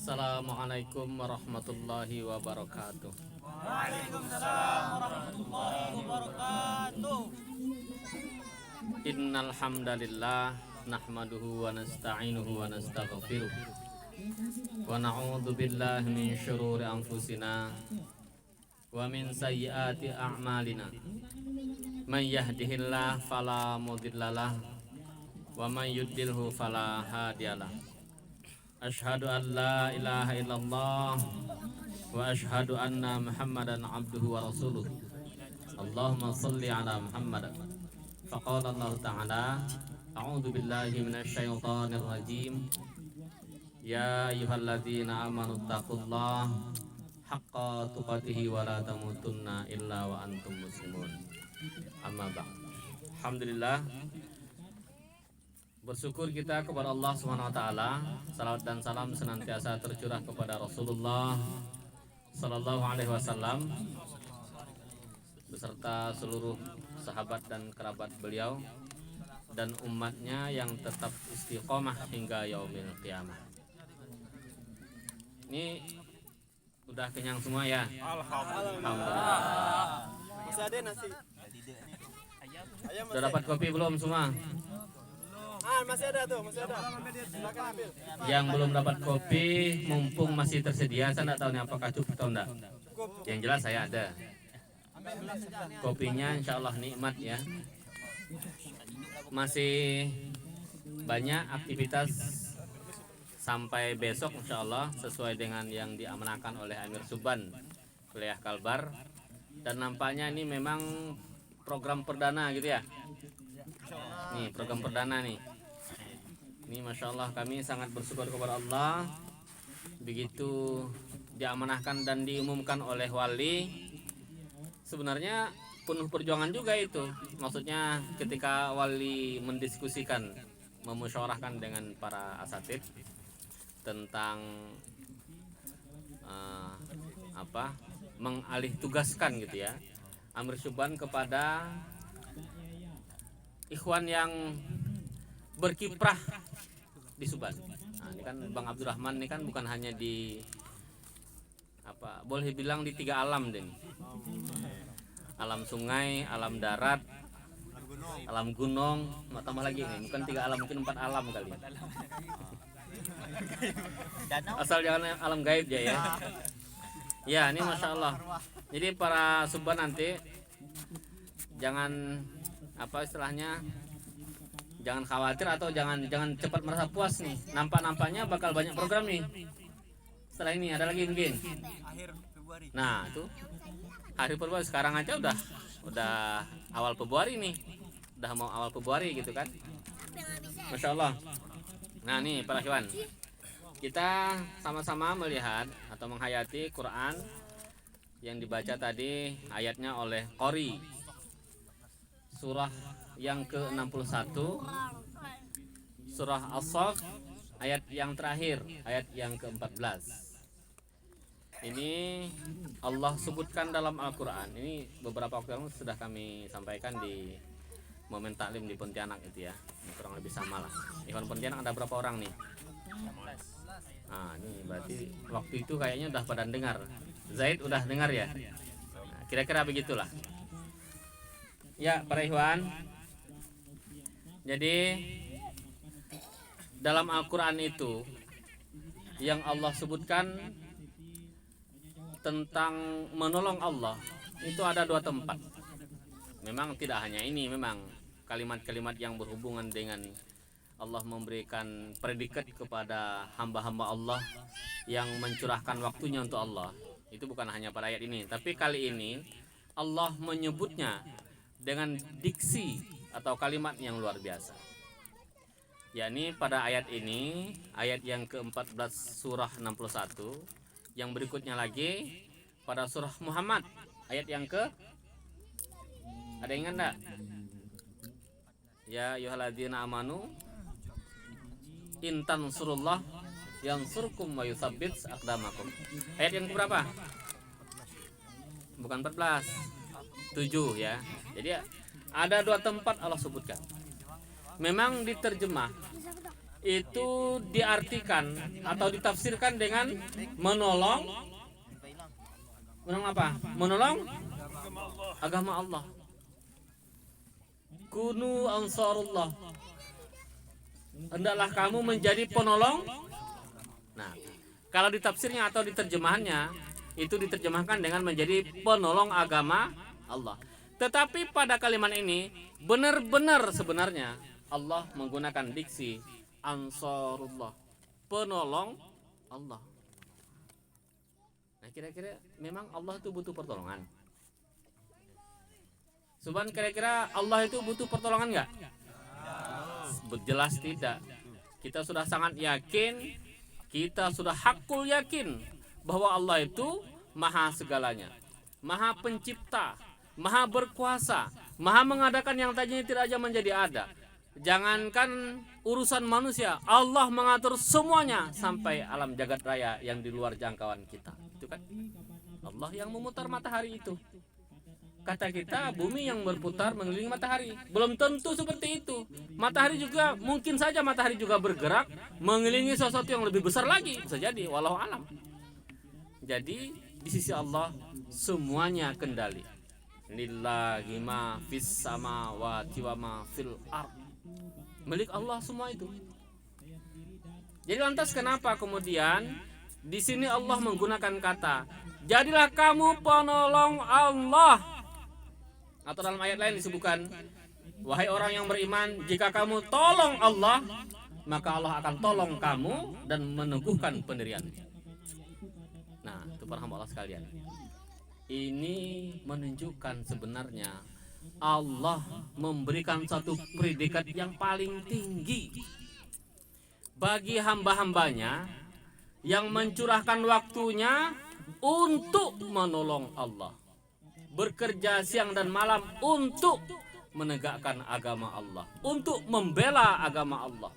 Assalamualaikum warahmatullahi wabarakatuh. Waalaikumsalam warahmatullahi wabarakatuh. Innal hamdalillah nahmaduhu wa nasta'inuhu wa nastaghfiruh wa na'udzu billahi min syururi anfusina wa min sayyiati a'malina. May yahdihillahu fala mudhillalah wa may yudlilhu fala hadiyalah. Asyhadu an la ilaha illallah wa asyhadu anna Muhammadan abduhu wa rasuluh. Allahumma shalli ala Muhammad. Faqala Allah Ta'ala, a'udzu billahi minasyaitonir rajim. Ya ayyuhalladzina amanu taqullaha haqqa tuqatih wa la tamutunna illa wa antum muslimun. Amma ba'd. Alhamdulillah, bersyukur kita kepada Allah Subhanahu wa taala. Salawat dan salam senantiasa tercurah kepada Rasulullah sallallahu alaihi wasallam beserta seluruh sahabat dan kerabat beliau dan umatnya yang tetap istiqomah hingga yaumil qiyamah. Ini udah kenyang semua ya? Alhamdulillah. Masih ada nasi. Sudah dapat kopi belum semua? Masih ada tuh, masih ada. Silakan ambil. Yang belum dapat kopi, mumpung masih tersedia, saya nggak tahu nih apakah cukup atau enggak. Yang jelas saya ada. Kopinya insya Allah nikmat ya. Masih banyak aktivitas sampai besok insya Allah sesuai dengan yang diamanahkan oleh Amir Suban wilayah Kalbar. Dan nampaknya ini memang program perdana gitu ya. Nih program perdana nih. Ini Masya Allah kami sangat bersyukur kepada Allah. Begitu diamanahkan dan diumumkan oleh wali, sebenarnya penuh perjuangan juga itu. Maksudnya ketika wali mendiskusikan, memusyawarahkan dengan para asatid tentang mengalih tugaskan gitu ya Amir Suban kepada ikhwan yang berkiprah di Suban. Nah, ini kan Bang Abdurrahman ini kan bukan hanya di boleh bilang di 3 alam deh. Alam sungai, alam darat, alam gunung, mau tambah lagi nih, bukan 3 alam, mungkin 4 alam kali. Asal jangan alam gaib ya. Ya, ini Masya Allah. Jadi para Suban nanti jangan istilahnya, jangan khawatir atau jangan cepat merasa puas nih. Nampaknya bakal banyak program nih. Setelah ini ada lagi mungkin. Nah, itu hari Februari, sekarang aja udah awal Februari nih. Udah mau awal Februari gitu kan. Masya Allah. Nah, nih para ikhwan. Kita sama-sama melihat atau menghayati Quran yang dibaca tadi ayatnya oleh Qori. Surah yang ke-61, surah As-Saff ayat yang terakhir, ayat yang ke-14. Ini Allah sebutkan dalam Al-Quran. Ini beberapa waktu yang sudah kami sampaikan di momen taklim di Pontianak itu ya. Ini kurang lebih sama lah. Ikhwan Pontianak ada berapa orang nih? Nah, ini berarti waktu itu kayaknya udah pada dengar. Zaid udah dengar ya? Nah, kira-kira begitulah. Ya, para ikhwan. Jadi dalam Al-Quran itu yang Allah sebutkan tentang menolong Allah itu ada 2 tempat. Memang tidak hanya ini, memang kalimat-kalimat yang berhubungan dengan Allah memberikan predikat kepada hamba-hamba Allah yang mencurahkan waktunya untuk Allah. Itu bukan hanya pada ayat ini, tapi kali ini Allah menyebutnya dengan diksi atau kalimat yang luar biasa. Yakni pada ayat ini, ayat yang ke-14 surah 61, yang berikutnya lagi pada surah Muhammad, ayat yang ke, ada ingat enggak? Ya ayyuhalladzina amanu intan surullah yang surkum wa yusabbit aqdamakum. Ayat yang berapa? Bukan 14, 7 ya. Jadi ada 2 tempat Allah sebutkan. Memang diterjemah itu diartikan atau ditafsirkan dengan menolong apa? Menolong agama Allah. Kunu ansarullah. Hendaklah kamu menjadi penolong. Nah, kalau ditafsirnya atau diterjemahannya itu diterjemahkan dengan menjadi penolong agama Allah. Tetapi pada kalimat ini benar-benar sebenarnya Allah menggunakan diksi ansarullah, penolong Allah. Nah, kira-kira memang Allah itu butuh pertolongan? Subhan, kira-kira Allah itu butuh pertolongan nggak? Jelas tidak. Kita sudah sangat yakin, kita sudah hakul yakin bahwa Allah itu maha segalanya, maha pencipta, maha berkuasa, maha mengadakan yang tadinya tidak aja menjadi ada. Jangankan urusan manusia, Allah mengatur semuanya sampai alam jagat raya yang di luar jangkauan kita. Itu kan Allah yang memutar matahari itu. Kata kita bumi yang berputar mengelilingi matahari. Belum tentu seperti itu. Matahari juga, mungkin saja matahari juga bergerak mengelilingi sesuatu yang lebih besar lagi. Bisa jadi, walau alam. Jadi di sisi Allah semuanya kendali. Lillahi ma fis samawati wa ma fil ard. Milik Allah semua itu. Jadi lantas kenapa kemudian di sini Allah menggunakan kata jadilah kamu penolong Allah? Atau dalam ayat lain disebutkan, wahai orang yang beriman, jika kamu tolong Allah, maka Allah akan tolong kamu dan meneguhkan pendirian. Nah, itu para hamba Allah sekalian. Ini menunjukkan sebenarnya Allah memberikan satu predikat yang paling tinggi bagi hamba-hambanya yang mencurahkan waktunya untuk menolong Allah, bekerja siang dan malam untuk menegakkan agama Allah, untuk membela agama Allah,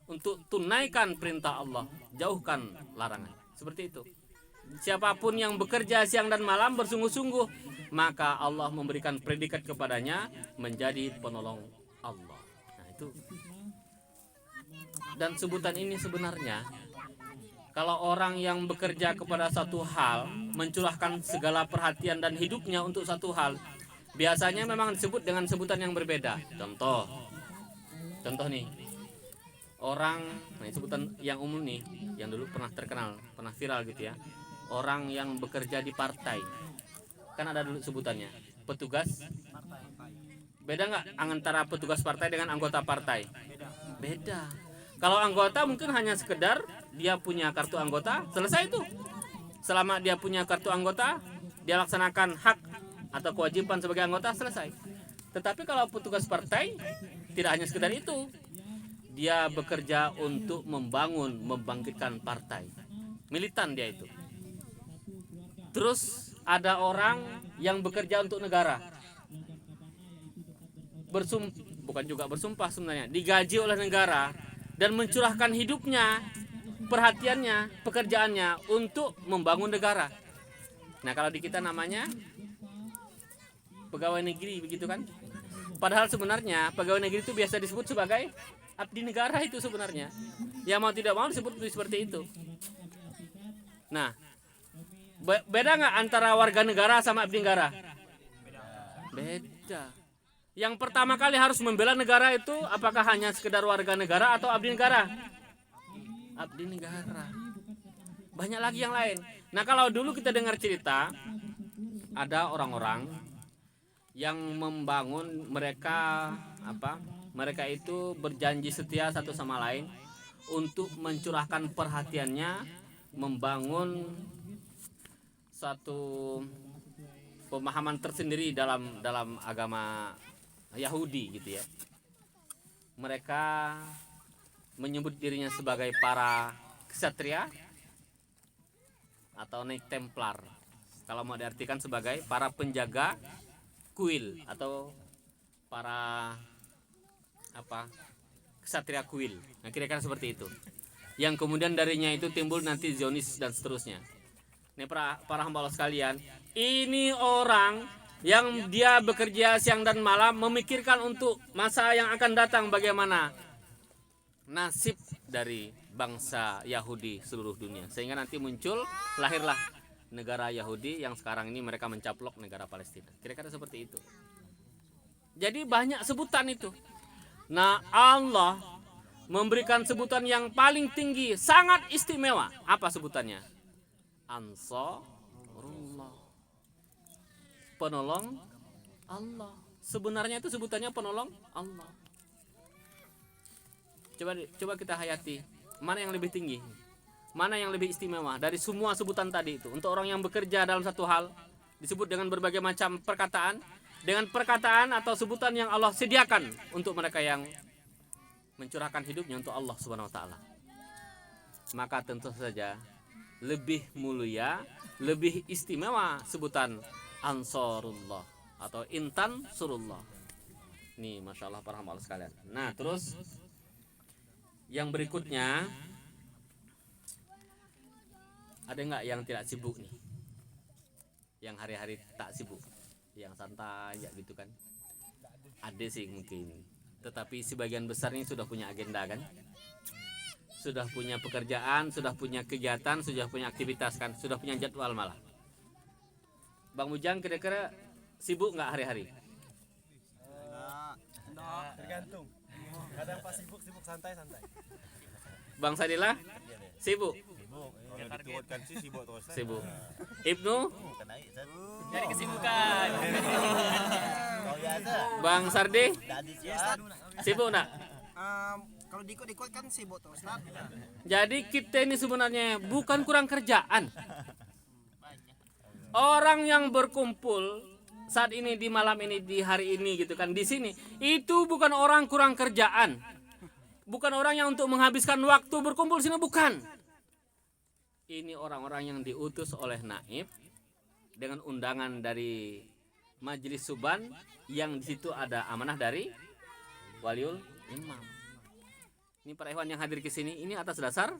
untuk tunaikan perintah Allah, jauhkan larangan. Seperti itu. Siapapun yang bekerja siang dan malam bersungguh-sungguh, maka Allah memberikan predikat kepadanya menjadi penolong Allah. Nah, itu. Dan sebutan ini sebenarnya kalau orang yang bekerja kepada satu hal, mencurahkan segala perhatian dan hidupnya untuk satu hal, biasanya memang disebut dengan sebutan yang berbeda. Contoh nih, orang, nah sebutan yang umum nih, yang dulu pernah terkenal, pernah viral gitu ya. Orang yang bekerja di partai, kan ada dulu sebutannya, petugas. Beda nggak antara petugas partai dengan anggota partai? Beda. Kalau anggota mungkin hanya sekedar dia punya kartu anggota, selesai itu. Selama dia punya kartu anggota, dia laksanakan hak atau kewajiban sebagai anggota, selesai. Tetapi kalau petugas partai, tidak hanya sekedar itu. Dia bekerja untuk membangun, membangkitkan partai. Militan dia itu. Terus ada orang yang bekerja untuk negara. Bukan juga bersumpah sebenarnya, digaji oleh negara dan mencurahkan hidupnya, perhatiannya, pekerjaannya untuk membangun negara. Nah, kalau di kita namanya pegawai negeri, begitu kan? Padahal sebenarnya pegawai negeri itu biasa disebut sebagai abdi negara itu sebenarnya. Ya mau tidak mau disebut seperti itu. Nah, beda nggak antara warga negara sama abdi negara? Beda. Yang pertama kali harus membela negara itu apakah hanya sekedar warga negara atau abdi negara? Abdi negara. Banyak lagi yang lain. Nah, kalau dulu kita dengar cerita, ada orang-orang yang membangun, mereka itu berjanji setia satu sama lain untuk mencurahkan perhatiannya membangun satu pemahaman tersendiri dalam agama Yahudi gitu ya. Mereka menyebut dirinya sebagai para ksatria atau Knight Templar. Kalau mau diartikan sebagai para penjaga kuil atau para ksatria kuil. Nah, kira-kira seperti itu. Yang kemudian darinya itu timbul nanti Zionis dan seterusnya. Ini para hamba Allah sekalian, ini orang yang dia bekerja siang dan malam memikirkan untuk masa yang akan datang bagaimana. nasib dari bangsa Yahudi seluruh dunia, sehingga nanti lahirlah negara Yahudi yang sekarang ini mereka mencaplok negara Palestina. Kira-kira seperti itu. Jadi banyak sebutan itu. Nah, Allah memberikan sebutan yang paling tinggi, sangat istimewa. Apa sebutannya? Ansarullah, penolong Allah. Sebenarnya itu sebutannya penolong Allah. Coba kita hayati, mana yang lebih tinggi, mana yang lebih istimewa dari semua sebutan tadi itu. Untuk orang yang bekerja dalam satu hal disebut dengan berbagai macam perkataan, dengan perkataan atau sebutan yang Allah sediakan untuk mereka yang mencurahkan hidupnya untuk Allah Subhanahu wa taala. Maka tentu saja lebih mulia, lebih istimewa sebutan Ansarullah atau Intan Surullah. Nih, Masya Allah para hamba Allah sekalian. Nah, terus yang berikutnya, ada nggak yang tidak sibuk nih? Yang hari-hari tak sibuk, yang santai ya gitu kan? Ada sih mungkin. Tetapi sebagian besar ini sudah punya agenda kan? Sudah punya pekerjaan, sudah punya kegiatan, sudah punya aktivitas kan? Sudah punya jadwal malah. Bang Ujang kira-kira sibuk nggak hari-hari? Enggak, tergantung. Kadang pas sibuk santai-santai. Bang Sadila sibuk? Sibuk terus. Sibuk. Ibnu? Dari kesibukan. Bang Sardi? Sibuk enggak? Kalau diikut-ikut kan sibuk terus. Jadi kita ini sebenarnya bukan kurang kerjaan. Orang yang berkumpul saat ini di malam ini di hari ini gitu kan di sini itu bukan orang kurang kerjaan. Bukan orang yang untuk menghabiskan waktu berkumpul di sini, bukan. Ini orang-orang yang diutus oleh naib dengan undangan dari majelis suban yang di situ ada amanah dari waliul imam. Ini para ikhwan yang hadir ke sini ini atas dasar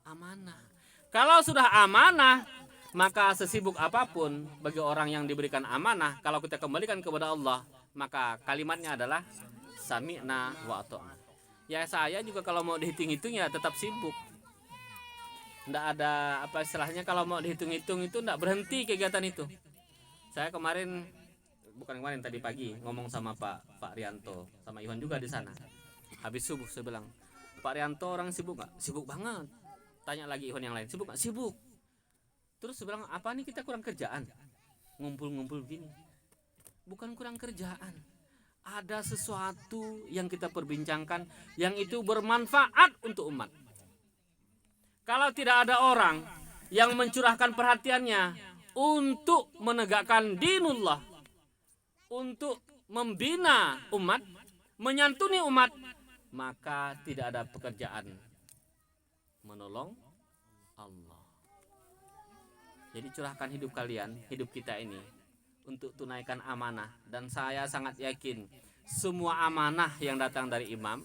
amanah. Kalau sudah amanah, maka sesibuk apapun bagi orang yang diberikan amanah, kalau kita kembalikan kepada Allah, maka kalimatnya adalah sami'na wa ata'na. Ya saya juga kalau mau dihitung-hitung ya tetap sibuk. Nggak ada apa istilahnya, kalau mau dihitung-hitung itu nggak berhenti kegiatan itu. Saya bukan kemarin tadi pagi ngomong sama Pak Rianto, sama Iwan juga di sana. Habis subuh saya bilang, Pak Rianto orang sibuk nggak? Sibuk banget. Tanya lagi Iwan yang lain, sibuk nggak? Sibuk. Terus saya bilang, apa nih kita kurang kerjaan? Ngumpul-ngumpul gini. Bukan kurang kerjaan. Ada sesuatu yang kita perbincangkan yang itu bermanfaat untuk umat. Kalau tidak ada orang yang mencurahkan perhatiannya untuk menegakkan dinullah, untuk membina umat, menyantuni umat, maka tidak ada pekerjaan menolong Allah. Jadi curahkan hidup kalian, hidup kita ini untuk tunaikan amanah. Dan saya sangat yakin semua amanah yang datang dari imam,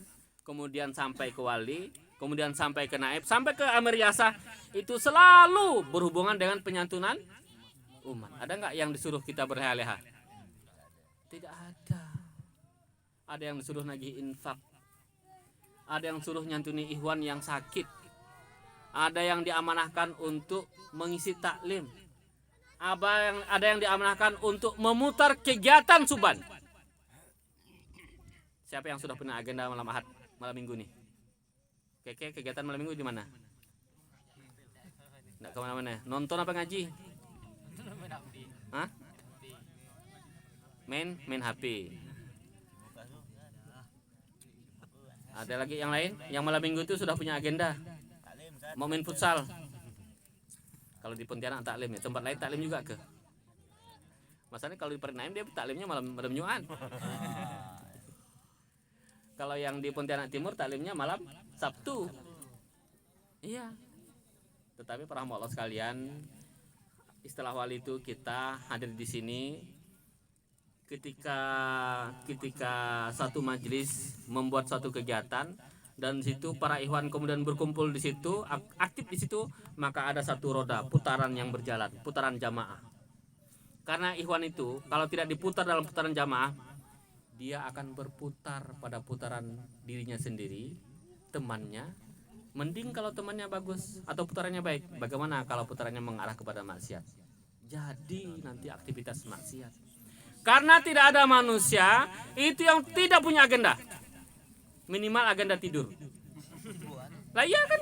kemudian sampai ke wali, kemudian sampai ke naib, sampai ke amir yasah, itu selalu berhubungan dengan penyantunan umat. Ada nggak yang disuruh kita berleha-leha? Tidak ada. Ada yang disuruh nagih infak, ada yang suruh nyantuni ikhwan yang sakit, ada yang diamanahkan untuk mengisi taklim, ada yang diamanahkan untuk memutar kegiatan suban. Siapa yang sudah punya agenda malam Ahad, malam Minggu nih? Keke, kegiatan malam Minggu di mana? Nggak kemana-mana. Nonton apa ngaji? Hah? Main HP. Ada lagi yang lain? Yang malam Minggu itu sudah punya agenda. Mau main futsal. Kalau di Pontianak taklim ya, tempat lain taklim juga ke. Masalahnya kalau di Pernaim dia taklimnya malam Jumat. Kalau yang di Pontianak Timur taklimnya malam Sabtu. Iya. Tetapi para hamba Allah sekalian, istilah wali itu kita hadir di sini ketika satu majelis membuat suatu kegiatan dan di situ para ikhwan kemudian berkumpul di situ, aktif di situ, maka ada satu roda putaran yang berjalan, putaran jamaah. Karena ikhwan itu kalau tidak diputar dalam putaran jamaah, dia akan berputar pada putaran dirinya sendiri, temannya, mending kalau temannya bagus atau putarannya baik. Bagaimana kalau putarannya mengarah kepada maksiat? Jadi nanti aktivitas maksiat. Karena tidak ada manusia itu yang tidak punya agenda. Minimal agenda tidur. Lah iya kan?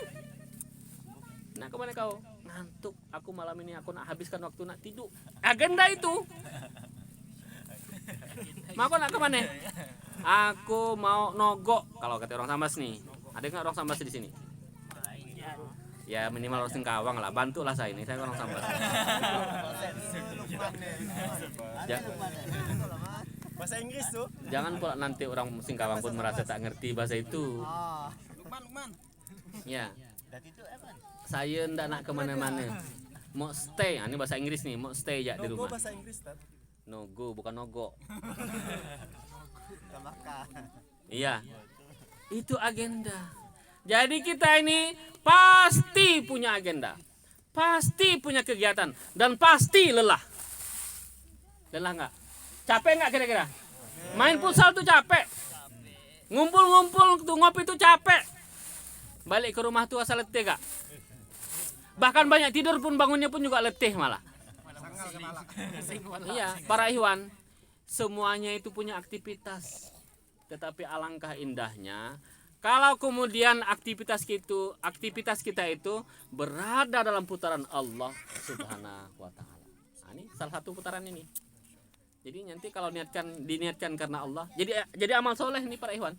Nah kemana kau? Ngantuk. Aku malam ini aku nak habiskan waktu nak tidur. Agenda itu. Mau aku nak kemana? Aku mau nogok. Kalau kata orang Sambas nih. Ada nggak orang Sambas di sini? Ya minimal orang Singkawang lah. Bantulah saya ini. Saya orang Sambas. Bahasa Inggris tuh. Jangan pula nanti orang Singkawang pun merasa tak ngerti bahasa itu. Lukman. Ya. Saya ndak nak kemana-mana. Mau stay. Ini bahasa Inggris nih. Mau stay ya di Logo rumah. bahasa Inggris, Tat. No go bukan no go. Iya. Itu agenda. Jadi kita ini pasti punya agenda. Pasti punya kegiatan dan pasti lelah. Lelah enggak? Capek enggak kira-kira? Main futsal tuh capek. Ngumpul-ngumpul tuh ngopi tuh capek. Balik ke rumah tuh asal letih enggak? Bahkan banyak tidur pun bangunnya pun juga letih malah. Iya, para ikhwan, semuanya itu punya aktivitas. Tetapi alangkah indahnya kalau kemudian aktivitas kita itu berada dalam putaran Allah Subhanahu wa taala. Nah, ini salah satu putaran ini. Jadi nanti kalau diniatkan karena Allah, jadi amal soleh nih para ikhwan.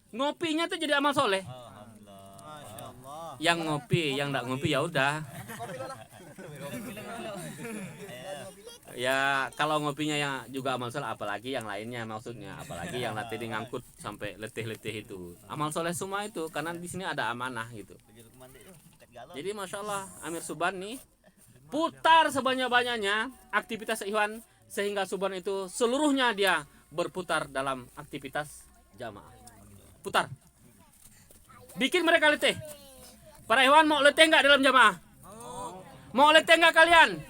Ngopinya tuh jadi amal soleh. Masyaallah. Yang ngopi, yang enggak ngopi ya udah. Ya kalau ngopinya yang juga amal soleh, apalagi yang lainnya maksudnya, apalagi yang nanti ngangkut sampai letih-letih itu amal soleh semua itu, karena di sini ada amanah gitu. Jadi masya Allah Amir Suban nih putar sebanyak-banyaknya aktivitas ikhwan, sehingga Suban itu seluruhnya dia berputar dalam aktivitas jamaah. Putar, bikin mereka letih. Para ikhwan mau letih nggak dalam jamaah? Mau letih nggak kalian?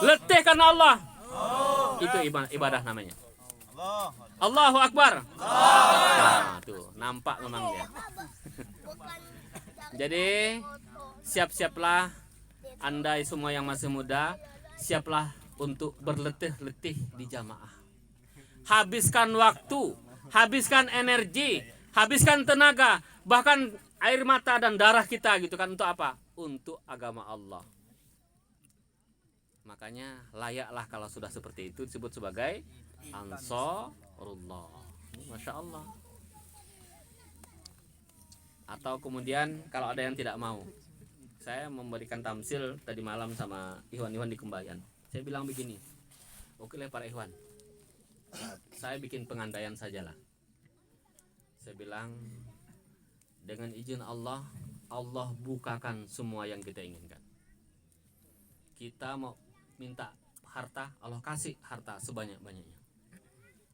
Letih karena Allah. Itu ibadah namanya. Allahu Akbar. Nah, tuh nampak memang dia. Jadi siap-siaplah Anda semua yang masih muda, siaplah untuk berletih-letih di jamaah. Habiskan waktu, habiskan energi, habiskan tenaga, bahkan air mata dan darah kita gitu kan, untuk apa? Untuk agama Allah. Makanya layaklah kalau sudah seperti itu disebut sebagai Ansarullah. Masya Allah. Atau kemudian kalau ada yang tidak mau, saya memberikan tamsil tadi malam sama ikhwan-ikhwan di Kembayan. Saya bilang begini, oke lah para ikhwan, saya bikin pengandaian sajalah. Saya bilang dengan izin Allah, Allah bukakan semua yang kita inginkan. Kita mau minta harta, Allah kasih harta sebanyak-banyaknya.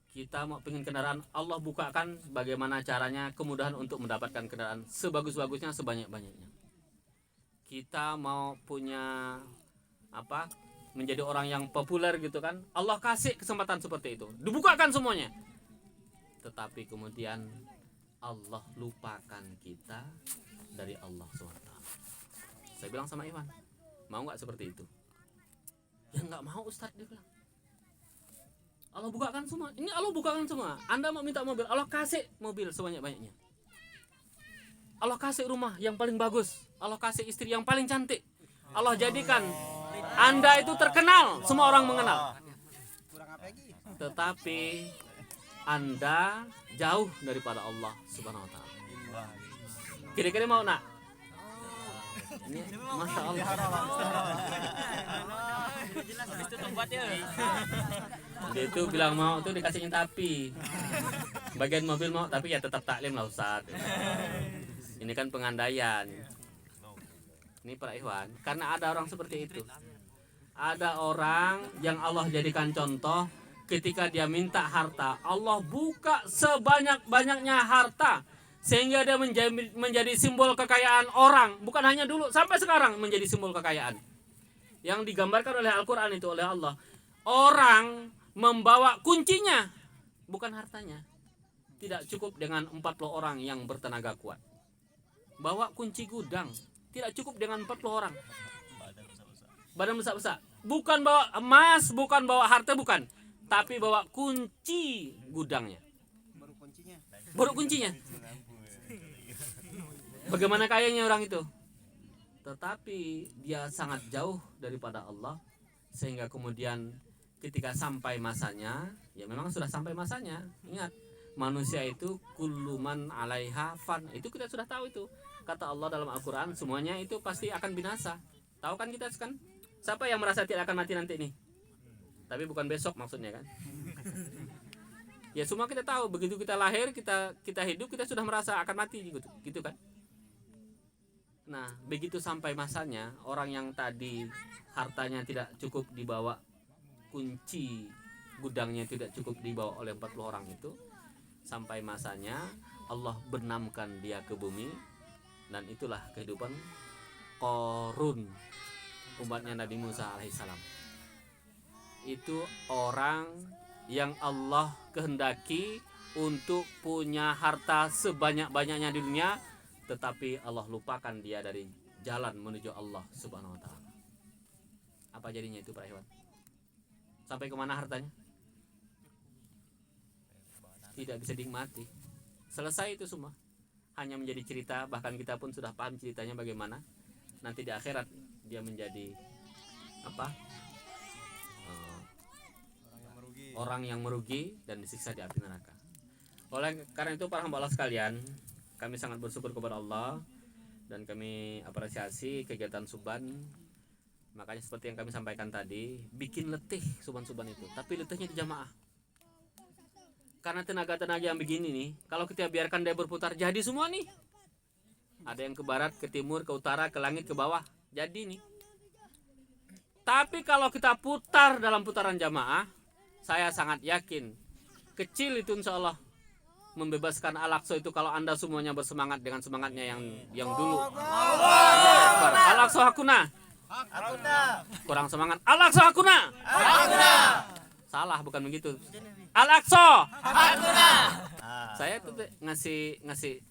Kita mau pengen kendaraan, Allah bukakan bagaimana caranya, kemudahan untuk mendapatkan kendaraan sebagus-bagusnya, sebanyak-banyaknya. Kita mau punya apa, menjadi orang yang populer gitu kan, Allah kasih kesempatan seperti itu, dibukakan semuanya. Tetapi kemudian Allah lupakan kita dari Allah SWT. Saya bilang sama Iwan, mau nggak seperti itu? Ya nggak mau Ustadz, dia bilang. Allah bukakan semua. Ini Allah bukakan semua. Anda mau minta mobil, Allah kasih mobil sebanyak-banyaknya. Allah kasih rumah yang paling bagus. Allah kasih istri yang paling cantik. Allah jadikan Anda itu terkenal, semua orang mengenal. Tetapi Anda jauh daripada Allah Subhanahu wa taala. Kira-kira mau nak? Ini Masya Allah. Dia itu bilang mau tuh dikasihnya tapi bagian mobil mau, tapi ya tetap taklim lah Ustaz. Ini kan pengandaian. Ini para ikhwan, karena ada orang seperti itu. Ada orang yang Allah jadikan contoh, ketika dia minta harta, Allah buka sebanyak-banyaknya harta, sehingga dia menjadi simbol kekayaan orang. Bukan hanya dulu, sampai sekarang menjadi simbol kekayaan. Yang digambarkan oleh Al-Quran itu oleh Allah, orang membawa kuncinya, bukan hartanya. Tidak cukup dengan 40 orang yang bertenaga kuat. bawa kunci gudang. Tidak cukup dengan 40 orang. Badan besar-besar. Bukan bawa emas, bukan bawa harta, bukan. Tapi bawa kunci gudangnya. Baru kuncinya. Bagaimana kayanya orang itu? Tetapi dia sangat jauh daripada Allah, sehingga kemudian ketika sampai masanya, ya memang sudah sampai masanya. Ingat, manusia itu kulluman 'alaiha fan. Itu kita sudah tahu itu. Kata Allah dalam Al-Qur'an, semuanya itu pasti akan binasa. Tahu kan kita kan? Siapa yang merasa tidak akan mati nanti nih? Tapi bukan besok maksudnya kan? Ya semua kita tahu, begitu kita lahir, kita hidup, kita sudah merasa akan mati gitu kan? Nah, begitu sampai masanya, orang yang tadi hartanya tidak cukup dibawa, kunci gudangnya tidak cukup dibawa oleh 40 orang itu, sampai masanya Allah benamkan dia ke bumi, dan itulah kehidupan Qarun, umatnya Nabi Musa alaihissalam. Itu orang yang Allah kehendaki untuk punya harta sebanyak-banyaknya di dunia, tetapi Allah lupakan dia dari jalan menuju Allah Subhanahu wa taala. Apa jadinya itu para hewan? Sampai kemana hartanya? Tidak bisa dinikmati. Selesai itu semua. Hanya menjadi cerita, bahkan kita pun sudah paham ceritanya bagaimana. Nanti di akhirat dia menjadi apa? Orang yang merugi dan disiksa di api neraka. Oleh karena itu para hamba Allah sekalian, kami sangat bersyukur kepada Allah dan kami apresiasi kegiatan Suban. Makanya seperti yang kami sampaikan tadi, bikin letih Suban-Suban itu, tapi letihnya di jamaah. Karena tenaga-tenaga yang begini nih, kalau kita biarkan dia berputar, jadi semua nih. Ada yang ke barat, ke timur, ke utara, ke langit, ke bawah, jadi nih. Tapi kalau kita putar dalam putaran jamaah, saya sangat yakin kecil itu insya Allah membebaskan Al-Aqsa itu kalau Anda semuanya bersemangat dengan semangatnya yang dulu. Al-Aqsa hakuna. Kurang semangat. Al-Aqsa hakuna. Salah, bukan begitu. Al-Aqsa hakuna. Saya tuh ngasih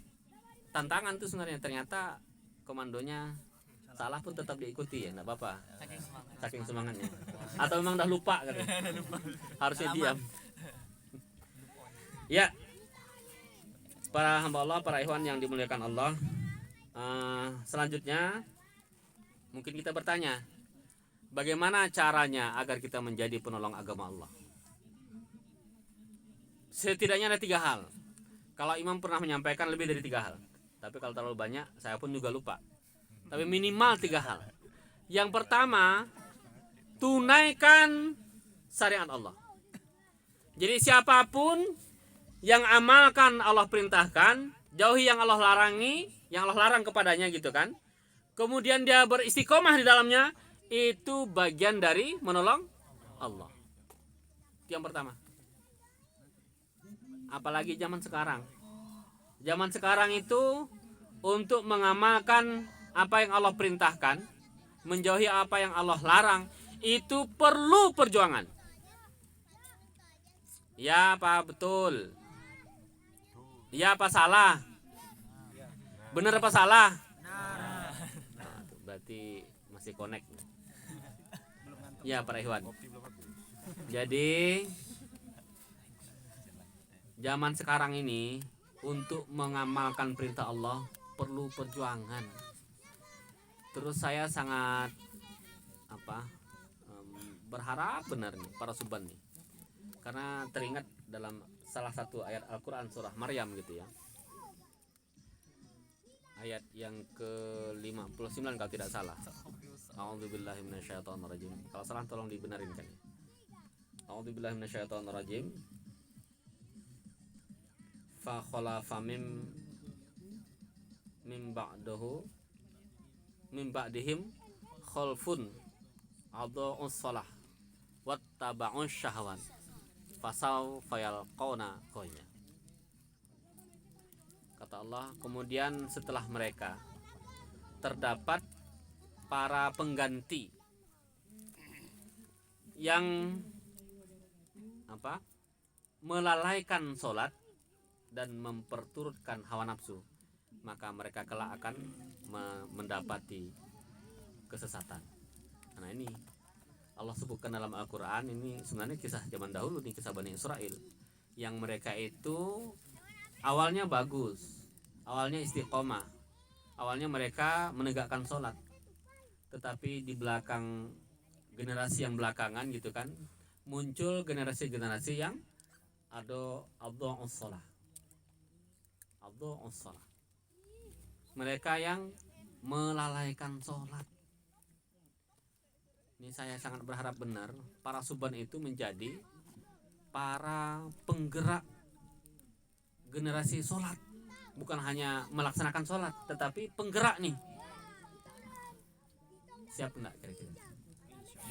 tantangan tuh sebenarnya, ternyata komandonya salah pun tetap diikuti ya, enggak apa-apa. Saking semangatnya. Atau memang udah lupa katanya. Harusnya diam. Ya. Para hamba Allah, para ikhwan yang dimuliakan Allah. Selanjutnya mungkin kita bertanya, bagaimana caranya agar kita menjadi penolong agama Allah? Setidaknya ada 3 hal. Kalau imam pernah menyampaikan lebih dari 3 hal. Tapi kalau terlalu banyak, saya pun juga lupa. Tapi minimal 3 hal. Yang pertama, tunaikan syariat Allah. Jadi siapapun yang amalkan Allah perintahkan, jauhi yang Allah larangi, yang Allah larang kepadanya gitu kan. Kemudian dia beristiqomah di dalamnya, itu bagian dari menolong Allah. Itu yang pertama. Apalagi zaman sekarang. Zaman sekarang itu untuk mengamalkan apa yang Allah perintahkan, menjauhi apa yang Allah larang, itu perlu perjuangan. Ya Pak, betul. Ya apa salah? Benar apa salah? Nah, berarti masih connect. Ya para ikhwan. Jadi zaman sekarang ini untuk mengamalkan perintah Allah perlu perjuangan. Terus saya sangat berharap benar nih para Suban nih. Karena teringat dalam salah satu ayat Al-Quran surah Maryam gitu ya, ayat yang ke-59 kalau tidak salah. A'udzubillahi minasyaitonirrajim. Kalau salah tolong dibenarin kan. A'udzubillahi minasyaitonirrajim. Fa khalafa min ba'dihim khalfun adha'us shalah wattaba'us syahwan fasau fayalqauna ghayya. Kata Allah, kemudian setelah mereka terdapat para pengganti yang melalaikan sholat dan memperturutkan hawa nafsu. maka mereka kelak akan mendapati kesesatan. Nah ini Allah sebutkan dalam Al-Quran, ini sebenarnya kisah zaman dahulu nih, kisah Bani Israel, yang mereka itu awalnya bagus, awalnya istiqomah, awalnya mereka menegakkan sholat, tetapi di belakang generasi yang belakangan gitu kan, muncul generasi-generasi yang adha'us shalah, mereka yang melalaikan sholat. Ini saya sangat berharap benar para suban itu menjadi para penggerak generasi sholat, bukan hanya melaksanakan sholat, tetapi penggerak nih. Siap enggak kira-kira?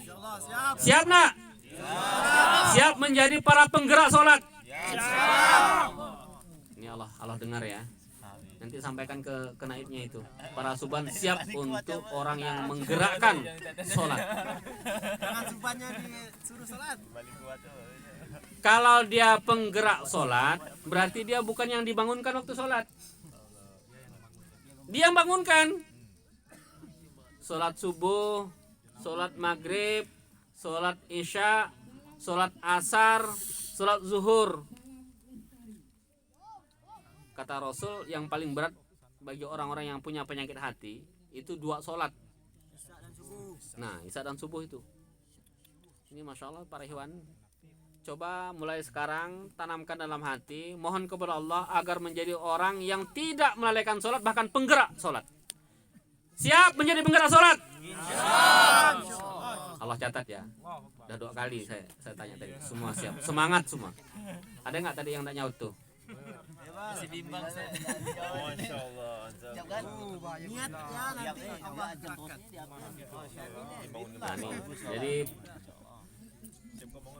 Insyaallah siap. Siap enggak? Siap menjadi para penggerak sholat. Ini Allah dengar ya. Nanti sampaikan ke naibnya itu. Para suban siap untuk orang yang menggerakkan sholat. Jangan subannya disuruh salat. Kalau dia penggerak sholat, berarti dia bukan yang dibangunkan waktu sholat. Dia yang bangunkan. Sholat subuh, sholat maghrib, sholat isya, sholat asar, sholat zuhur. Kata Rasul, yang paling berat bagi orang-orang yang punya penyakit hati itu 2 sholat. Nah, isya dan subuh itu. Ini Masya Allah para ikhwan, coba mulai sekarang tanamkan dalam hati, mohon kepada Allah agar menjadi orang yang tidak melalaikan sholat, bahkan penggerak sholat. Siap menjadi penggerak sholat? Allah catat ya. Udah 2 kali saya tanya tadi. Semua siap, semangat semua. Ada nggak tadi yang tak nyaut tuh? Masih bimbang saya. Masya Allah. Niat ya nanti Allah berangkat. Nah, nih. Jadi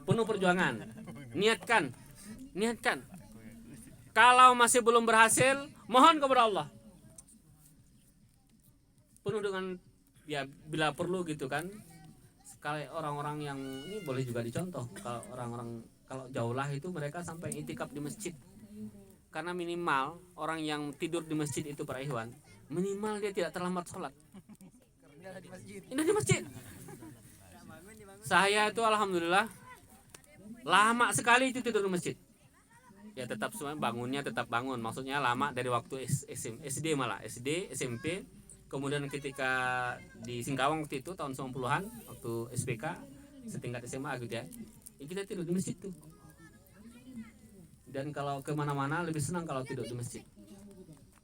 penuh perjuangan. Niatkan. Kalau masih belum berhasil, mohon kepada Allah. Penuh dengan ya bila perlu gitu kan. Kalau orang-orang yang ini boleh juga dicontoh. Kalau orang-orang kalau jauh lah itu mereka sampai itikaf di masjid. Karena minimal orang yang tidur di masjid itu para ikhwan, minimal dia tidak terlambat sholat. Ini di masjid. Saya itu alhamdulillah lama sekali itu tidur di masjid. Ya tetap semua bangunnya tetap bangun. Maksudnya lama dari waktu SD malah SD, SMP. Kemudian ketika di Singkawang waktu itu tahun 90-an waktu SPK setingkat SMA gitu ya. Kita tidur di masjid tuh. Dan kalau kemana-mana lebih senang kalau tidur di masjid.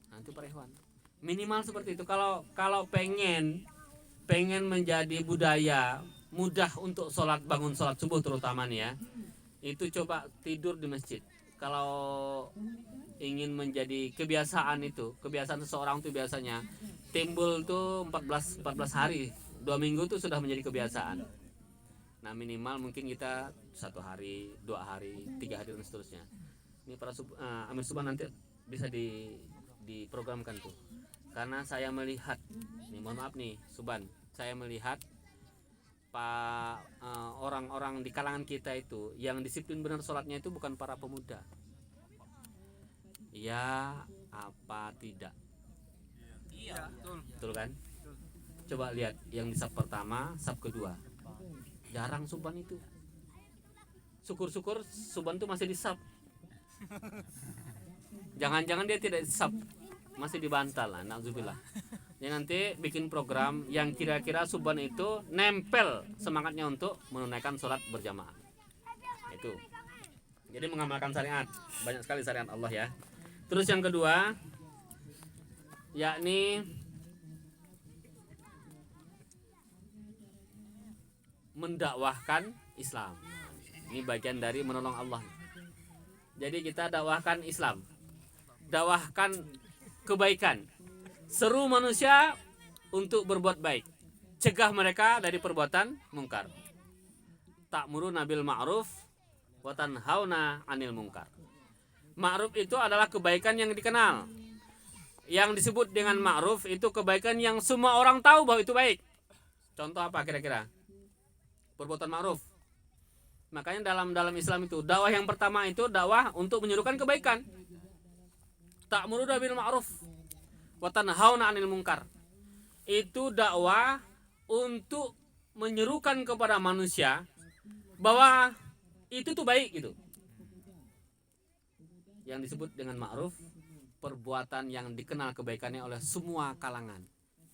Nah itu para ikhwan. Minimal seperti itu. Kalau pengen menjadi budaya mudah untuk sholat, bangun sholat subuh terutama nih ya, itu coba tidur di masjid. Kalau ingin menjadi kebiasaan itu, kebiasaan seseorang itu biasanya timbul tuh 14 hari, 2 minggu tuh sudah menjadi kebiasaan. Nah minimal mungkin kita 1 hari, 2 hari, 3 hari dan seterusnya. Ini para Amir Suban nanti bisa diprogramkan tuh. Karena saya melihat, nih mohon maaf nih Suban, saya melihat orang-orang di kalangan kita itu yang disiplin benar sholatnya itu bukan para pemuda. Ya apa tidak? Iya, Betul kan? Coba lihat yang di sub pertama, sub kedua. Jarang Suban itu. Syukur-syukur Suban tuh masih di sub. Jangan-jangan dia tidak sub, masih dibantal lah, na'udzubillah. Ya nanti bikin program yang kira-kira Suban itu nempel semangatnya untuk menunaikan sholat berjamaah. Itu. Jadi mengamalkan syariat, banyak sekali syariat Allah ya. Terus yang kedua, yakni mendakwahkan Islam. Ini bagian dari menolong Allah. Jadi kita dakwahkan Islam, dakwahkan kebaikan, seru manusia untuk berbuat baik, cegah mereka dari perbuatan mungkar. Ta'muruna bil ma'ruf wa tanhauna 'anil munkar. Ma'ruf itu adalah kebaikan yang dikenal. Yang disebut dengan ma'ruf itu kebaikan yang semua orang tahu bahwa itu baik. Contoh apa kira-kira? Perbuatan ma'ruf. Makanya dalam Islam itu dakwah yang pertama itu dakwah untuk menyuruhkan kebaikan. Ta'muruna bil ma'ruf. wa tanhauna 'anil munkar. Itu dakwah untuk menyerukan kepada manusia bahwa itu tuh baik gitu. Yang disebut dengan ma'ruf, perbuatan yang dikenal kebaikannya oleh semua kalangan.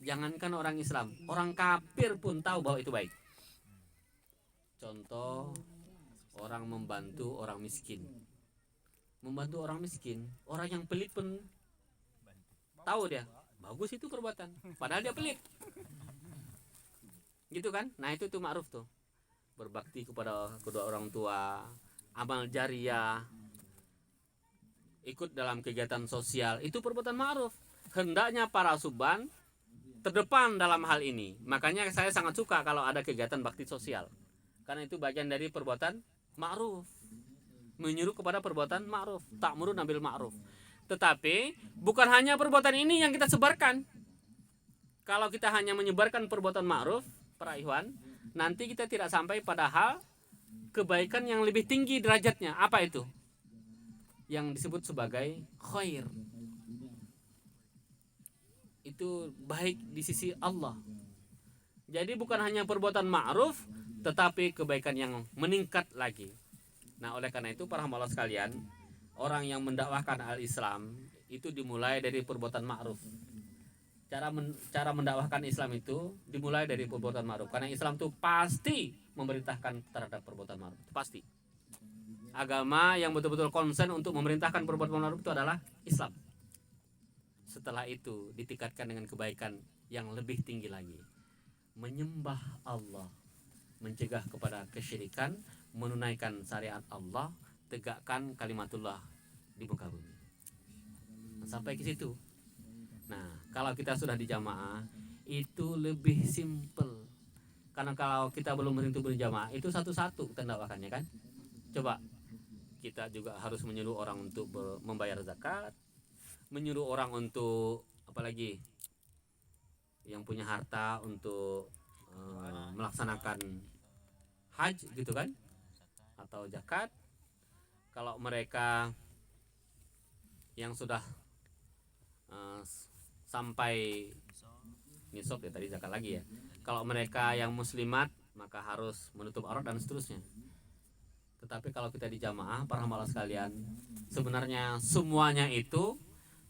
Jangankan orang Islam, orang kafir pun tahu bahwa itu baik. Contoh, orang membantu orang miskin. Membantu orang miskin, orang yang pelit pun tahu dia, bagus itu perbuatan, padahal dia pelit. Gitu kan? Nah, itu tuh ma'ruf tuh. Berbakti kepada kedua orang tua, amal jariah, ikut dalam kegiatan sosial, itu perbuatan ma'ruf. Hendaknya para suban terdepan dalam hal ini. Makanya saya sangat suka kalau ada kegiatan bakti sosial, karena itu bagian dari perbuatan ma'ruf, menyuruh kepada perbuatan ma'ruf, ta'murun bil ma'ruf. Tetapi bukan hanya perbuatan ini yang kita sebarkan. Kalau kita hanya menyebarkan perbuatan ma'ruf, para ikhwan, nanti kita tidak sampai pada hal kebaikan yang lebih tinggi derajatnya. Apa itu? Yang disebut sebagai khair. Itu baik di sisi Allah. Jadi bukan hanya perbuatan ma'ruf, tetapi kebaikan yang meningkat lagi. Nah, oleh karena itu para hamba Allah sekalian, orang yang mendakwahkan al-Islam itu dimulai dari perbuatan ma'ruf. Cara mendakwahkan Islam itu dimulai dari perbuatan ma'ruf, karena Islam itu pasti memerintahkan terhadap perbuatan ma'ruf. Itu pasti. Agama yang betul-betul konsen untuk memerintahkan perbuatan ma'ruf itu adalah Islam. Setelah itu ditingkatkan dengan kebaikan yang lebih tinggi lagi. Menyembah Allah, mencegah kepada kesyirikan, menunaikan syariat Allah, tegakkan kalimatullah di muka bumi. Sampai ke situ. Nah, kalau kita sudah di jamaah itu lebih simple. Karena kalau kita belum berintu berjamaah itu satu-satu kita dakwakannya kan. Coba kita juga harus menyuruh orang untuk membayar zakat, menyuruh orang untuk apalagi yang punya harta untuk melaksanakan haji gitu kan, atau zakat. Kalau mereka yang sudah sampai nisab ya, tadi zakat lagi ya. Kalau mereka yang muslimat maka harus menutup aurat dan seterusnya. Tetapi kalau kita di jamaah, para hamba sekalian, sebenarnya semuanya itu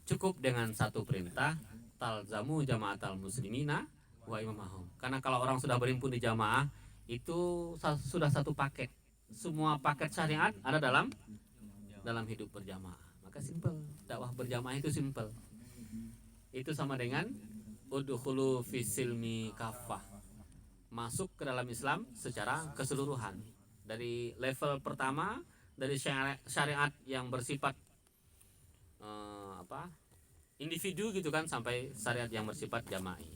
cukup dengan satu perintah, talzamu jama'atal muslimina wa imamahum. Karena kalau orang sudah berhimpun di jamaah itu sudah satu paket. Semua paket syariat ada dalam hidup berjamaah. Maka simple, dakwah berjamaah itu simple. Itu sama dengan udkhulu fisilmi kafah, masuk ke dalam Islam secara keseluruhan. Dari level pertama, dari syariat yang bersifat individu gitu kan, sampai syariat yang bersifat jama'i.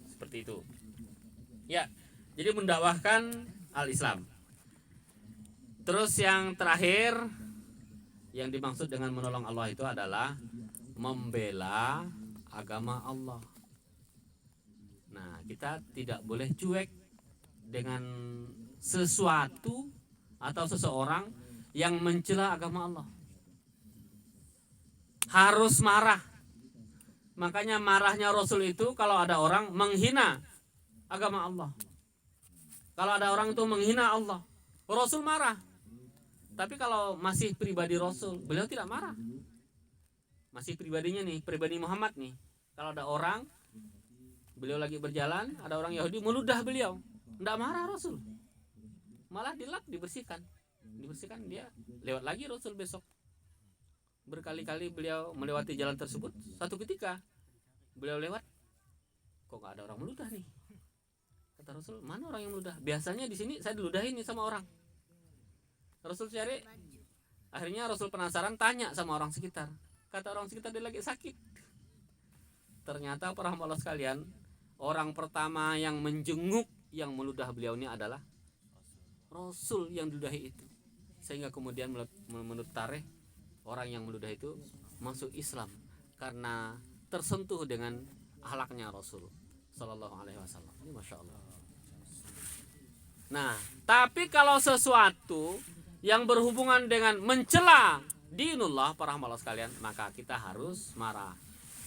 Seperti itu. Ya, jadi mendakwahkan al-Islam. Terus yang terakhir yang dimaksud dengan menolong Allah itu adalah membela agama Allah. Nah, kita tidak boleh cuek dengan sesuatu atau seseorang yang mencela agama Allah. Harus marah. Makanya marahnya Rasul itu kalau ada orang menghina agama Allah. Kalau ada orang itu menghina Allah, Rasul marah. Tapi kalau masih pribadi Rasul, beliau tidak marah. Masih pribadinya nih, pribadi Muhammad nih. Kalau ada orang, beliau lagi berjalan, ada orang Yahudi meludah beliau, tidak marah Rasul. Malah dilap, dibersihkan, dia lewat lagi Rasul besok. Berkali-kali beliau melewati jalan tersebut. Satu ketika beliau lewat, kok nggak ada orang meludah nih? Kata Rasul, mana orang yang meludah? Biasanya di sini saya diludahin nih sama orang. Rasul cari, akhirnya Rasul penasaran, tanya sama orang sekitar. Kata orang sekitar dia lagi sakit. Ternyata para hamba Allah sekalian, orang pertama yang menjenguk yang meludah beliau ini adalah Rasul yang diludahi itu. Sehingga kemudian menurut tarikh, orang yang meludah itu masuk Islam karena tersentuh dengan akhlaknya Rasul Sallallahu Alaihi Wasallam. Ini masya Allah. Nah, tapi kalau sesuatu yang berhubungan dengan mencela dinullah para hamba Allah sekalian, maka kita harus marah.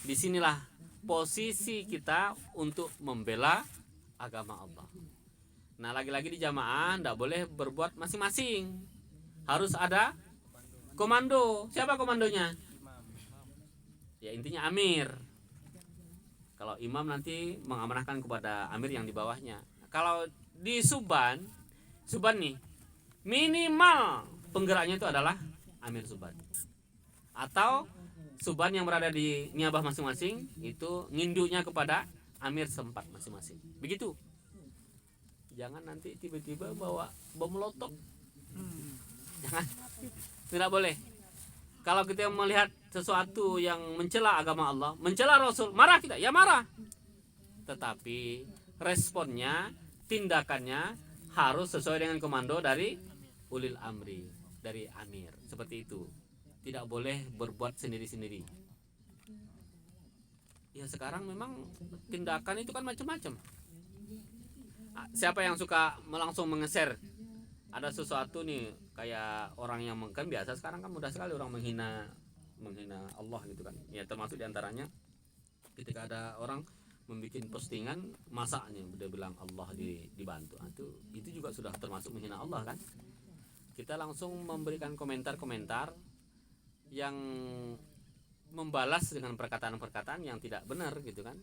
Disinilah posisi kita untuk membela agama Allah. Nah, lagi-lagi di jamaah tidak boleh berbuat masing-masing. Harus ada komando. Siapa komandonya? Ya intinya amir. Kalau imam nanti mengamanahkan kepada amir yang di bawahnya. Kalau di Suban nih minimal penggeraknya itu adalah amir Suban. Atau Suban yang berada di niabah masing-masing itu nginduknya kepada amir sempat masing-masing. Begitu. Jangan nanti tiba-tiba bawa bom molotov. Jangan. Tidak boleh. Kalau kita melihat sesuatu yang mencela agama Allah, mencela Rasul, marah kita, ya marah. Tetapi responnya, tindakannya harus sesuai dengan komando dari ulil amri, dari amir. Seperti itu. Tidak boleh berbuat sendiri-sendiri. Ya sekarang memang tindakan itu kan macam-macam. Siapa yang suka langsung mengeser? Ada sesuatu nih kayak orang yang kan biasa sekarang kan mudah sekali orang menghina Allah gitu kan. Ya termasuk diantaranya ketika ada orang membuat postingan masaknya dia bilang Allah dibantu. Itu juga sudah termasuk menghina Allah kan. Kita langsung memberikan komentar-komentar yang membalas dengan perkataan-perkataan yang tidak benar gitu kan.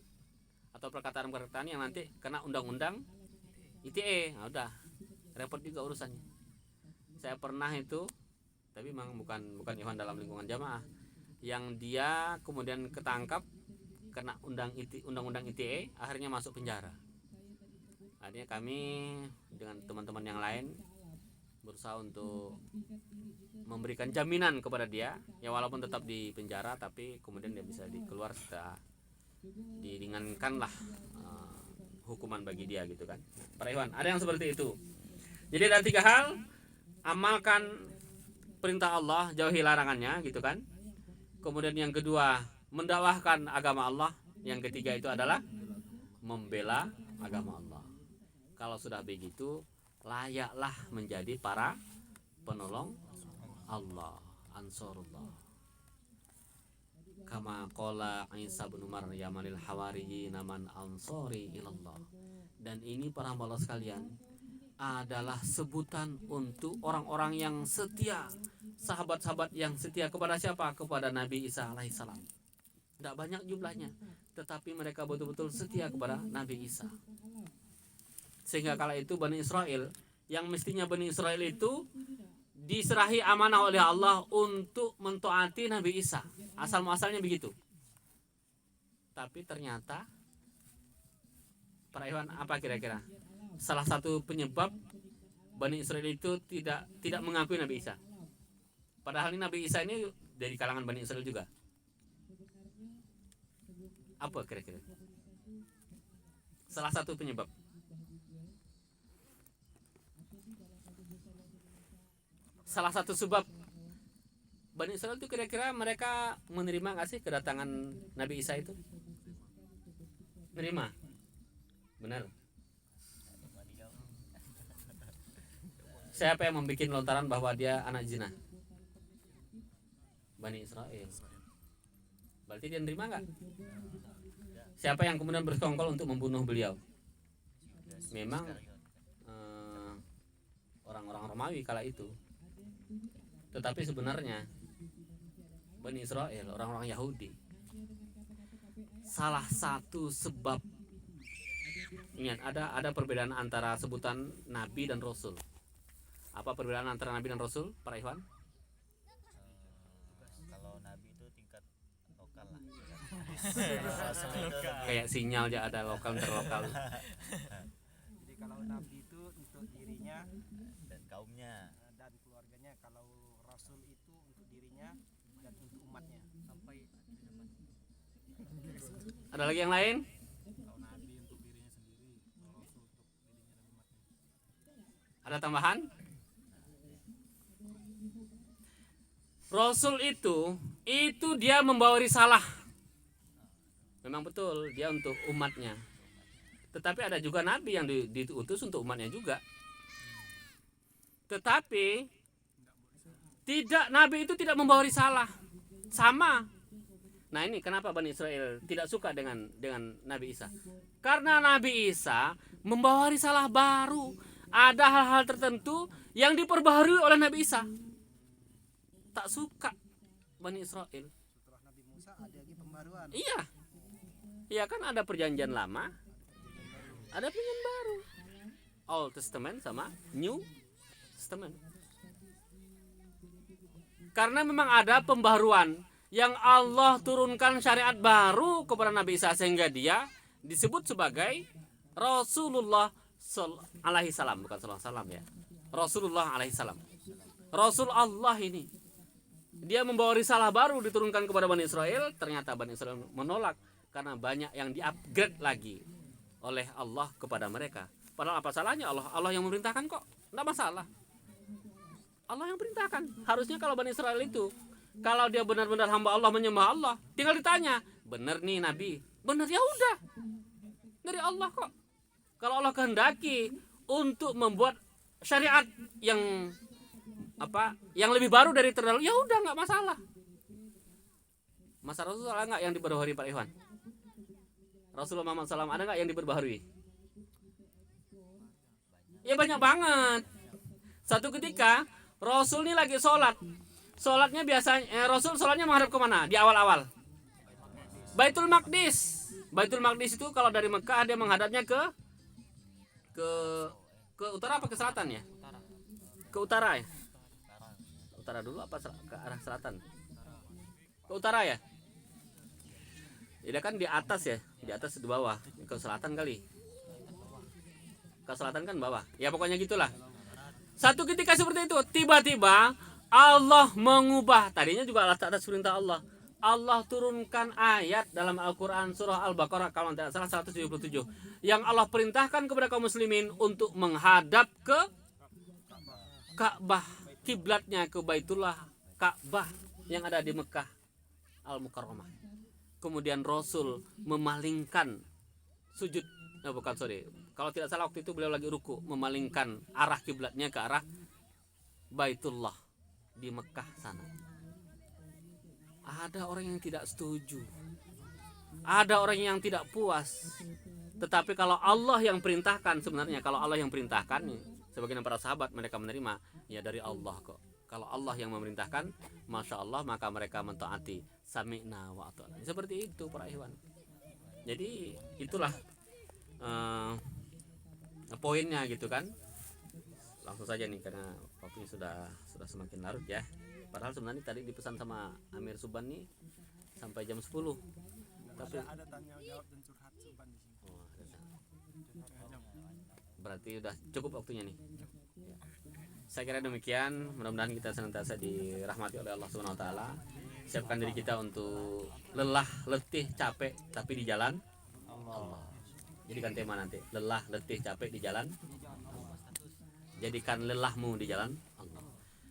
Atau perkataan-perkataan yang nanti kena undang-undang ITE. Nah, udah repot juga urusannya. Saya pernah itu, tapi memang bukan ikhwan dalam lingkungan jamaah, yang dia kemudian ketangkap kena undang-undang ITE, akhirnya masuk penjara. Akhirnya kami dengan teman-teman yang lain berusaha untuk memberikan jaminan kepada dia, ya walaupun tetap di penjara, tapi kemudian dia bisa dikeluar setelah diringankanlah hukuman bagi dia gitu kan. Para ikhwan, ada yang seperti itu. Jadi ada 3 hal, amalkan perintah Allah, jauhi larangannya gitu kan. Kemudian yang kedua, mendakwahkan agama Allah. Yang ketiga itu adalah membela agama Allah. Kalau sudah begitu, layaklah menjadi para penolong Allah, Ansarullah. Kama qala Isa bin Maryam lil hawariyyin man ansari ilallah. Dan ini para hamba sekalian adalah sebutan untuk orang-orang yang setia, sahabat-sahabat yang setia kepada siapa? Kepada Nabi Isa alaihissalam. Tidak banyak jumlahnya, tetapi mereka betul-betul setia kepada Nabi Isa. Sehingga kala itu Bani Israel, yang mestinya Bani Israel itu diserahi amanah oleh Allah untuk mentaati Nabi Isa. Asal-muasalnya begitu. Tapi ternyata para ikhwan, apa kira-kira salah satu penyebab Bani Israel itu tidak mengakui Nabi Isa? Padahal ini Nabi Isa ini dari kalangan Bani Israel juga. Apa kira-kira salah satu penyebab? Salah satu sebab Bani Israel itu kira-kira mereka menerima nggak sih kedatangan Nabi Isa itu? Menerima? Benar. Siapa yang membuat lontaran bahwa dia anak zina? Bani Israel. Berarti dia menerima nggak? Siapa yang kemudian bersekongkol untuk membunuh beliau? Memang orang-orang Romawi kala itu. Tetapi sebenarnya Bani Israel, orang-orang Yahudi, salah satu sebab, ingat ada perbedaan antara sebutan Nabi dan Rasul. Apa perbedaan antara Nabi dan Rasul, para ikhwan? Kalau Nabi itu tingkat lokal lah. Kayak sinyal aja ada lokal interlokal. Jadi kalau Nabi itu untuk dirinya Dan kaumnya. dan keluarganya, kalau Rasul itu untuk dirinya dan untuk umatnya. Sampai Ada lagi yang lain? kalau Nabi untuk dirinya sendiri, kalau Rasul untuk dirinya dan umatnya. Ada tambahan? Rasul itu dia membawa risalah. Memang betul dia untuk umatnya. Tetapi ada juga nabi yang diutus untuk umatnya juga. Tetapi nabi itu tidak membawa risalah. Sama. Nah ini kenapa Bani Israel tidak suka dengan Nabi Isa? Karena Nabi Isa membawa risalah baru. Ada hal-hal tertentu yang diperbaharui oleh Nabi Isa. Tak suka Bani Israel. Setelah Nabi Musa ada lagi pembaruan. Iya. Iya kan ada perjanjian lama, ada perjanjian baru. Old Testament sama New Testament. Karena memang ada pembaruan yang Allah turunkan syariat baru kepada Nabi Isa sehingga dia disebut sebagai Rasulullah alaihi salam, bukan sallallahu salam ya. Rasulullah alaihi salam. Rasul Allah ini. Dia membawa risalah baru diturunkan kepada Bani Israel, ternyata Bani Israel menolak karena banyak yang di-upgrade lagi oleh Allah kepada mereka. Padahal apa salahnya Allah yang memerintahkan kok. Enggak masalah. Allah yang perintahkan. Harusnya kalau Bani Israel itu, kalau dia benar-benar hamba Allah, menyembah Allah, tinggal ditanya, benar nih Nabi? Benar, ya udah. Dari Allah kok. Kalau Allah kehendaki untuk membuat syariat yang lebih baru dari terdahulu, ya udah nggak masalah. Masa Rasulullah nggak yang diperbaharui Pak Iwan? Rasulullah Muhammad SAW ada nggak yang diperbaharui? Ya banyak banget. Satu ketika Rasul ini lagi sholat. Sholatnya biasanya Rasul sholatnya menghadap kemana? Di awal-awal Baitul Maqdis. Baitul Maqdis itu kalau dari Mekah dia menghadapnya ke utara apa ke selatan ya? Ke utara ya? Utara dulu apa ke arah selatan? Ke utara ya? Dia kan di atas ya, di atas di bawah, ke selatan kali. Ke selatan kan bawah. Ya pokoknya gitulah. Satu ketika seperti itu, tiba-tiba Allah mengubah. Tadinya juga atas perintah Allah. Allah turunkan ayat dalam Al-Quran surah Al-Baqarah kalau tidak salah 177 yang Allah perintahkan kepada kaum muslimin untuk menghadap ke Ka'bah, kiblatnya ke Baitullah Ka'bah yang ada di Mekah Al-Mukarramah. Kemudian Rasul memalingkan sujud, kalau tidak salah waktu itu beliau lagi ruku, memalingkan arah kiblatnya ke arah Baitullah di Mekah sana. Ada orang yang tidak setuju, ada orang yang tidak puas. Tetapi kalau Allah yang perintahkan, sebenarnya kalau Allah yang perintahkan, sebagian para sahabat mereka menerima, ya dari Allah kok. Kalau Allah yang memerintahkan, masya Allah, maka mereka mentaati. Sami'na wa ata'na. Seperti itu para ikhwan. Jadi itulah poinnya gitu kan. Langsung saja nih karena waktunya sudah semakin larut ya. Padahal sebenarnya tadi dipesan sama Amir Suban nih sampai jam 10. Tapi Ada tanya jawab dan curhat Suban di sini. Berarti udah cukup waktunya nih. Saya kira demikian. Mudah-mudahan kita senantiasa dirahmati oleh Allah Subhanahu wa taala. Siapkan diri kita untuk lelah, letih, capek tapi di jalan Allah. Jadikan tema nanti, lelah, letih, capek di jalan Allah. Jadikan lelahmu di jalan Allah.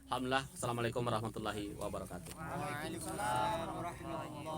Alhamdulillah. Assalamualaikum warahmatullahi wabarakatuh. Waalaikumsalam warahmatullahi wabarakatuh.